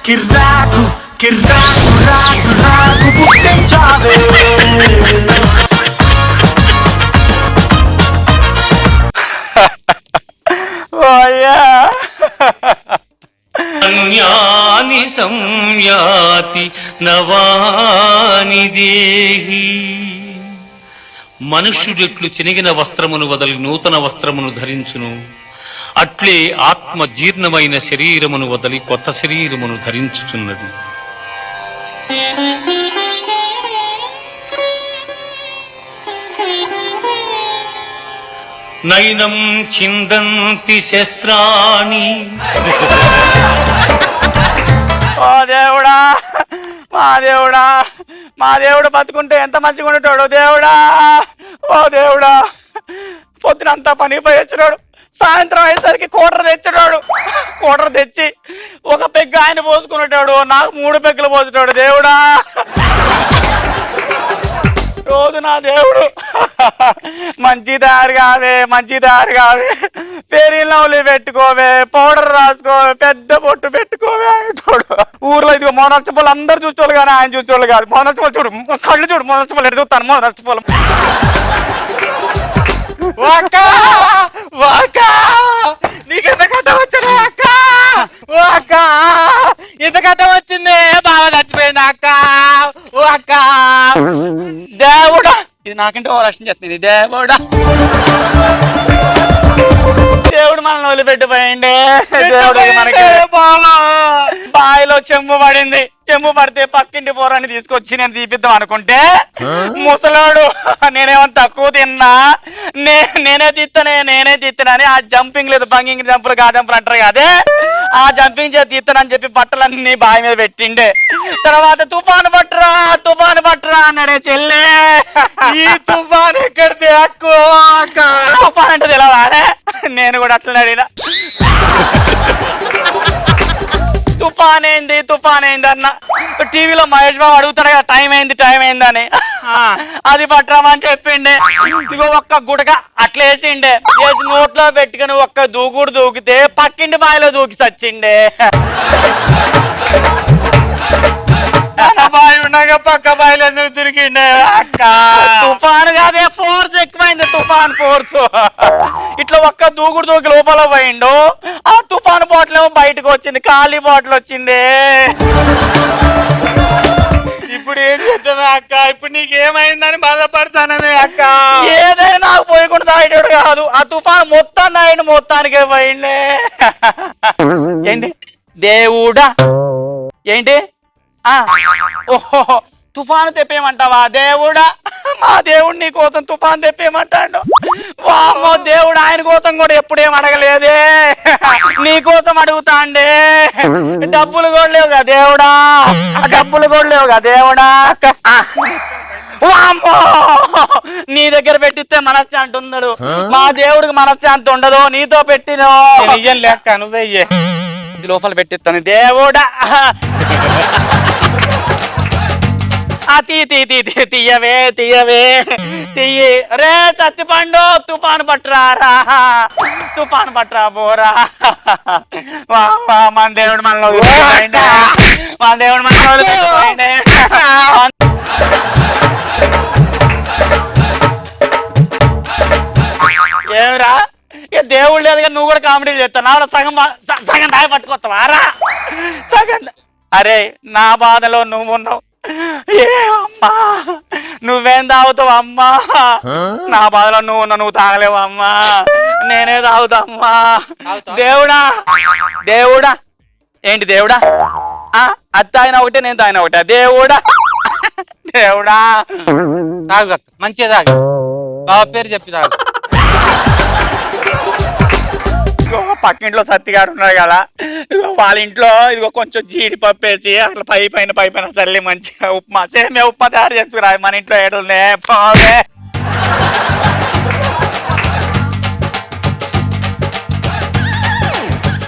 కిర్రాకు కిర్రాకు రాకు రాకు పుట్టించావే ఓయ్యా అన్యాని సంయాతి నవాని దేహి. మనుష్యుడెట్లు చినిగిన వస్త్రమును వదలి నూతన వస్త్రమును ధరించును, అట్లే ఆత్మ జీర్ణమైన శరీరమును వదలి కొత్త శరీరమును ధరించుచున్నది. నైనం చిందంతి శస్త్రాణి. ఓ దేవుడా, మా దేవుడా, మా దేవుడు బతుకుంటే ఎంత మంచిగా ఉండేటోడు దేవుడా. ఓ దేవుడా, పొద్దునంతా పని పోయి వచ్చినాడు, సాయంత్రం అయ్యేసరికి కోటర్ తెచ్చినాడు. కోటర్ తెచ్చి ఒక పెగ్గు ఆయన పోసుకునేటాడు, నాకు 3 పెగ్గులు పోసేటాడు దేవుడా. రోజు నా దేవుడు మంచి దారి కావే, మంచి దారి కావే, పేరీలు నవ్వులు పెట్టుకోవే, పౌడర్ రాసుకోవే, పెద్ద బొట్టు పెట్టుకోవే అంటాడు. ఊర్లో ఇదిగో మోనష్టపల్లి అందరు చూసేవాళ్ళు కానీ ఆయన చూసేవాళ్ళు కాదు. మోనష్టపల్లి చూడు, కళ్ళు చూడు, మోనష్టపల్లి ఎటు చూస్తాను మోనష్టపల్లి. నీకెంత కట్ట వచ్చినా అక్క? ఓ అక్క, ఇంత కట్ట వచ్చింది, బాగా చచ్చిపోయింది అక్క. ఓ అక్క, దేవుడా, ఇది నాకంటే ఓ రక్షణ చేస్తుంది. దేవుడా, దేవుడు మనల్ని వదిలిపెట్టిపోయింది. దేవుడు మనకి బావిలో చెంబు పడింది, చెంబు పడితే పక్కింటి పోరాన్ని తీసుకొచ్చి నేను తీపిద్దాం అనుకుంటే ముసలాడు నేనేమన్నా తక్కువ తిన్నా, నేనే తీస్తానని ఆ జంపింగ్ లేదు, బంగింగ్ జంపులు గా జంపులు అంటారు కదే, ఆ జంపింగ్ చేసి తీస్తానని చెప్పి బట్టలన్నీ బావి మీద పెట్టిండే. తర్వాత తుఫాను పట్టురా అన్నాడే చెల్లె. ఈ తుఫాన్ ఎక్కడితే అక్కో అక్క, తుఫాన్ అంటే తెలవాలే, నేను కూడా అట్లా అడిగినా. తుఫాన్ ఏంది అన్న. టీవీలో మహేష్ బాబు అడుగుతాడు కదా టైం అయింది అని, అది పట్టరామని చెప్పిండే. ఇగో ఒక్క గుడక అట్లా వేసిండే, వేసి నోట్లో పెట్టుకుని ఒక్క దూకుడు దూకితే పక్కింటి బావిలో దూకి సచ్చిండే. బావి ఉండగా పక్క బావిలో తిరిగిండే అక్క. తుఫాను కాదే, ఫోర్స్ ఎక్కువైంది, తుఫాన్ ఫోర్స్. ఇట్లా ఒక్క దూకుడు దూకి లోపల పోయిండు, ఆ తుఫాను బాటిల్ ఏమో బయటకు వచ్చింది, ఖాళీ బాటిల్ వచ్చింది. ఇప్పుడు ఏం చేద్దామే అక్క? ఇప్పుడు నీకేమైందని బాధపడతానమే అక్క. ఏదైనా నాకు పోయకుండా తాగేటోడు కాదు, ఆ తుఫాను మొత్తం తాగిండు, మొత్తానికే పోయిండే. ఏంటి దేవుడా, ఏంటి ఓహో తుఫాను తెప్పేయమంటావా దేవుడా? మా దేవుడు నీ కోసం తుఫాను తెప్పేయమంటాడు. వామ్మో దేవుడు ఆయన కోసం కూడా ఎప్పుడేం అడగలేదే, నీ కోసం అడుగుతాండే. డబ్బులు కూడా లేవుగా దేవుడా, డబ్బులు కూడా లేవుగా దేవుడా. వామ్మో, నీ దగ్గర పెట్టిస్తే మనశ్శాంతి ఉండదు, మా దేవుడికి మనశ్శాంతి ఉండదు. నీతో పెట్టినో లెక్క నువ్వెయ్యే, ఇది లోపల పెట్టిస్తాను దేవుడా. తీయవే తీయి రే చచ్చిపండు, తుఫాను పట్టురా బోరా. మన దేవుడు మనలో ఏమిరా, ఇక దేవుడు లేదుగా నువ్వు కూడా కామెడీ చేస్తావు. సగం దాయి పట్టుకొస్తావారా? సగం. అరే నా బాధలో నువ్వు ఉన్నావు, ఏ అమ్మా నువ్వేం తాగుతావు అమ్మా? నా బాధలో నువ్వు తాగలేవు అమ్మా, నేనే తాగుతా అమ్మా. దేవుడా ఏంటి దేవుడా? అది తాగిన ఒకటే, నేను తాగిన ఒకటే. దేవుడా తాగు మంచిగా తాగు, బాబా పేరు చెప్పి తాగు. పక్కింట్లో సత్తిగాడు ఉన్నాడు కదా, వాళ్ళ ఇంట్లో ఇదిగో కొంచెం జీడిపప్పు వేసి అట్లా పైన చల్లి మంచిగా ఉప్మా, సేమియా ఉప్మా తయారు చేసుకురా. మన ఇంట్లో ఏడుందే పోవే.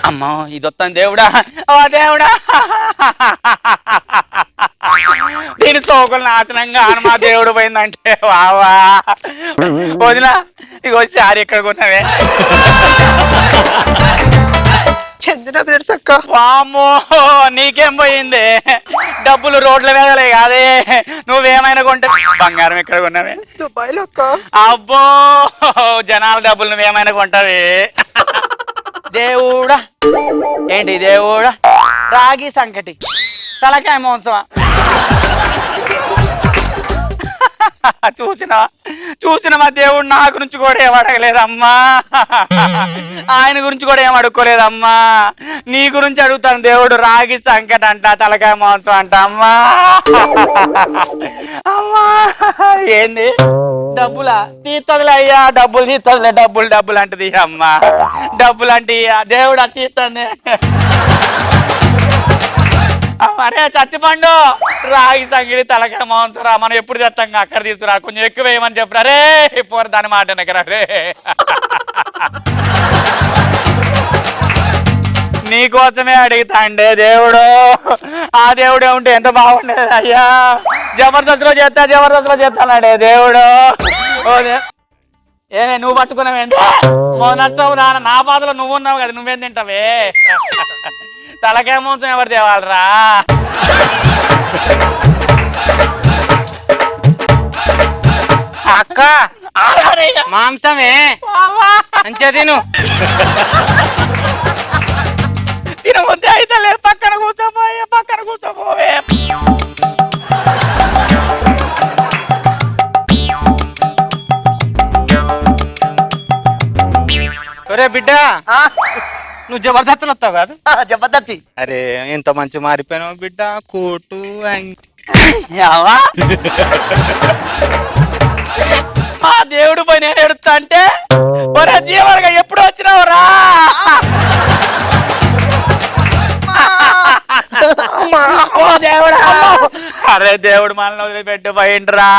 అమ్మా ఇది వస్తాను దేవుడా, ఓ దేవుడా. దీని సోకులు నాశనంగా మా దేవుడు పోయిందంటే వావా. వదినా ఇగో సారి ఎక్కడ కొన్నావే? చంద్ర అక్క. వామ్మో నీకేం పోయింది? డబ్బులు రోడ్ల మీదలే కాదే, నువ్వేమైనా కొంటే బంగారం ఎక్కడ కొన్నావే? దుబాయ్లో అక్క. అబ్బో జనాల డబ్బులు నువ్వేమైనా కొంటావే? దేవుడా ఏంటి దేవుడా, రాగి సంకటి తలకాయ మోసమా? చూసినవా దేవుడు నా గురించి కూడా ఏం అడగలేదమ్మా, ఆయన గురించి కూడా ఏం అడుక్కోలేదమ్మా, నీ గురించి అడుగుతాను దేవుడు. రాగి సంకట అంట, తలకాయ మాంసం అంట. అమ్మా అమ్మా ఏంది డబ్బులా? తీస్తదిలే అయ్యా, డబ్బులు తీస్తదిలే, డబ్బులు డబ్బులు అంటది అమ్మా, డబ్బులు అంటే దేవుడు తీస్తుంది. అరే చచ్చిపండు, రాగి సంగిడి తలకాయ మాంసరా, మనం ఎప్పుడు తెస్తాం అక్కడ తీసుకురా, కొంచెం ఎక్కువ వేయమని చెప్పరా. రే పోరు దాని మాట ఎనకరా రే. నీకోసమే అడుగుతా అండి దేవుడు. ఆ దేవుడే ఉంటే ఎంత బాగుండేది అయ్యా. జబర్దస్త్లో చేస్తానండే దేవుడు. ఏమే నువ్వు పట్టుకున్నావేంటి? మొన్నట్టు నా బాధలో నువ్వు ఉన్నావు కదా, నువ్వేం తింటావే? తలకాయ మాంసం ఎవరు తేవాలరా? అక్క మాంసమే మంచిగా తిను. తినబుద్ధి అయితే లేదు, పక్కన కూర్చోపోయే, పక్కన కూర్చోపోవే. ఒరే బిడ్డ, నువ్వు జబర్దస్తులు వస్తావు కాదు? జబర్దస్తి. అరే ఎంత మంచి మారిపోయినావు బిడ్డ, కోటు ఆ దేవుడు పోయి నేను ఎడుతా అంటే ఒరే జీవనగా ఎప్పుడు వచ్చినావు రా? ఓ దేవుడా, అరే దేవుడు మనల్ని వదిలిపెట్టి పోయిండ్రా,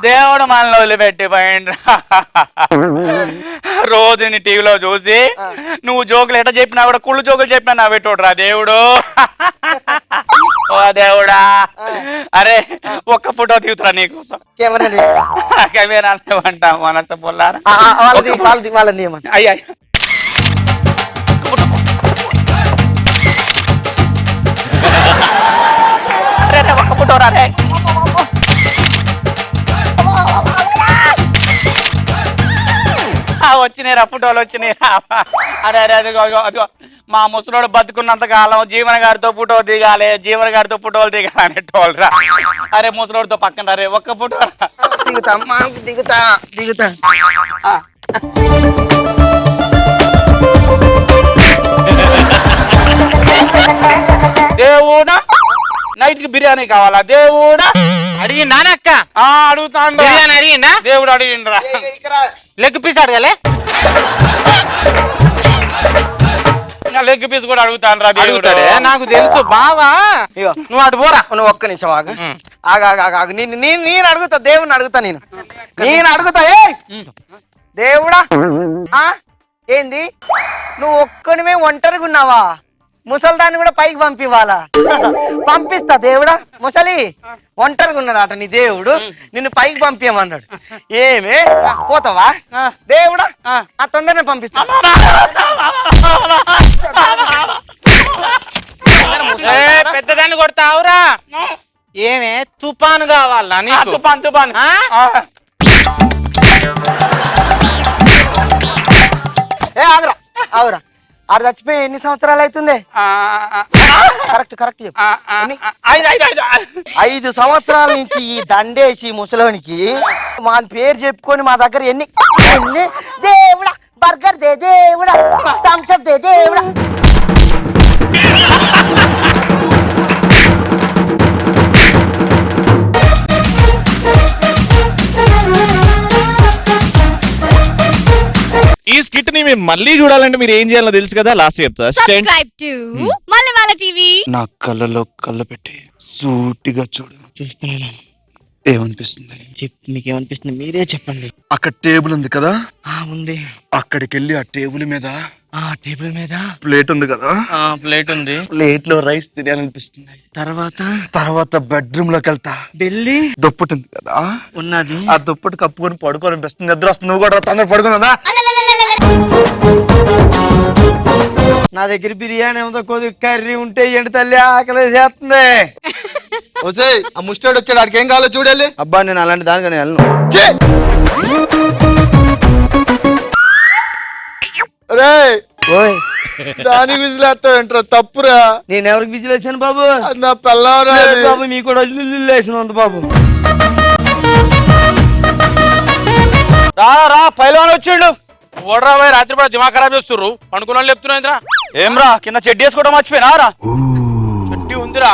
దేవుడు మనల్ని వదిలిపెట్టి పోయిండ్రా. రోజు నీ టీవీలో చూసి నువ్వు జోకులు ఎట్లా చెప్పినా కూడా కుళ్ళు జోకులు చెప్పినా నా పెట్టోడురా దేవుడు. ఓ దేవుడా, అరే ఒక్క ఫోటో దిగుతురా నీకోసం. కెమెరా అంటాం మనతో పొల్లారా. అయ్యా ఒక్క ఫోటో రే. వచ్చినాయిరా ఫోటోలు వచ్చినాయిరా. అరే అరే అదిగో అదిగో మా ముసలోడు బతుకున్నంత కాలం జీవన గారితో ఫోటో దిగాలి, జీవన గారితో ఫోటోలు దిగాలి అనేటోళ్ళరా. అరే ముసలోడితో పక్కన రే ఒక్క ఫోటో. దిగుతా. దేవుడా నైట్ కి బిర్యానీ కావాలా? దేవుడా అడిగిందా అక్క? అడుగుతాను. బిర్యానీ అడిగిందా? దేవుడు అడిగిండ్రా. లెగ్ పీస్ అడగలే? లెగ్ పీస్ కూడా అడుగుతాను రా దేవుడు. నాకు తెలుసు బావా. నువ్వు అటు పోరా, నువ్వు ఒక్క నిమిషం ఆగు. ఆగు నేను అడుగుతా, దేవుడిని అడుగుతా. నేను అడుగుతా. దేవుడా ఏంది నువ్వు ఒక్కనిమే ఒంటరిగా ఉన్నావా? ముసలిదాన్ని కూడా పైకి పంపివాలా? పంపిస్తా దేవుడా. ముసలి ఒంటరిగా ఉన్నాడట నీ దేవుడు, నిన్ను పైకి పంపించమన్నాడు. ఏమే పోతావా దేవుడా? ఆ తొందరనే పంపిస్తా. పెద్దదాన్ని కొడతావురా? ఏమే తుఫాను కావాలా నీకు? తుఫాను ఆగురా ఆగురా. ఆడు చచ్చిపోయి ఎన్ని సంవత్సరాలు అవుతుంది? కరెక్ట్ చెప్పు. 5 సంవత్సరాల నుంచి ఈ దండేసి ముసలోనికి మా పేరు చెప్పుకొని మా దగ్గర ఎన్ని దేవుడా బర్గర్ దే, దేవుడా థమ్స్అప్ దే, దేవుడా. ఈ స్కిట్ ని మేము మళ్ళీ చూడాలంటే మీరు ఏం చేయాలో తెలుసు కదా, లాస్ట్ చెప్తా. Subscribe to Mallemala TV. నా కళ్ళలో కళ్ళ పెట్టి సూటిగా చూడు. చూస్తున్నాను. ఏమనిపిస్తుంది? నీకేమనిపిస్తుంది మీరే చెప్పండి. అక్కడ టేబుల్ ఉంది కదా? ఉంది. అక్కడికి వెళ్ళి ఆ టేబుల్ మీద ప్లేట్ ఉంది కదా? ప్లేట్ ఉంది. ప్లేట్ లో రైస్ తినాలనిపిస్తుంది. తర్వాత బెడ్రూమ్ లోకి వెళ్తా. వెళ్ళి దుప్పటి ఉంది కదా ఉన్నది, ఆ దుప్పటి కప్పుకొని పడుకోవాలనిపిస్తుంది. నిద్ర వస్తుంది. నువ్వు కూడా తొందర పడుకున్నా. నా దగ్గర బిర్యానీ ఉందో కొద్ది కర్రీ ఉంటే ఏంటి తల్లి ఆకలి చేస్తుంది. ఓసే ఆ ముస్టాడు వచ్చాడు, ఆడికి ఏం కావాలో చూడాలి. అబ్బా నేను అలాంటి దానికి నేను వెళ్ళను. రే ఓయ్ దాని విజిలేస్తావు ఏంట్రా, తప్పురా. నేను ఎవరికి విజిలేసాను బాబు? అది నా పిల్లవరా. లేదు బాబు మీకు కూడా వేసిన ఉంది బాబు. రా పైలవాన్ వచ్చిండు. ఓడరా పోయి రాత్రి పూట దిమాగ్ ఖరాబ్ చేస్తుర్రు. పండుకున్న వాళ్ళు చెప్తున్నా ఏమ్రా కింద చెడ్డి వేసుకోవడం మర్చిపోయినా రా. చెట్టి ఉందిరా.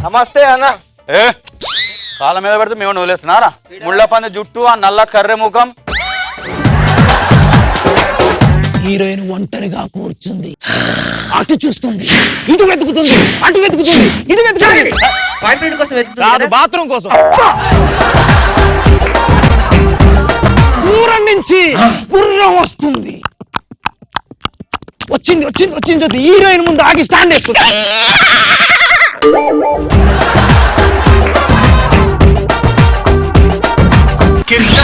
నమస్తే అన్న. ఏ కాళ్ళ మీద పెడితే మేము వదిలేస్తున్నారా? ముళ్ళ పని జుట్టు, ఆ నల్ల కర్రె ముఖం. హీరోయిన్ ఒంటరిగా కూర్చుంది, అటు చూస్తుంది, ఇటు వెతుకుతుంది, అటు వెతుకుతుంది, ఇటు వెతుకుతుంది. బాయ్ ఫ్రెండ్ కోసం కాదు, బాత్రూమ్ కోసం. దూరం నుంచి గుర్రం వస్తుంది. వచ్చింది వచ్చింది వచ్చింది చూద్ది. హీరోయిన్ ముందు ఆగి స్టాండ్ వేసుకుంది. కింద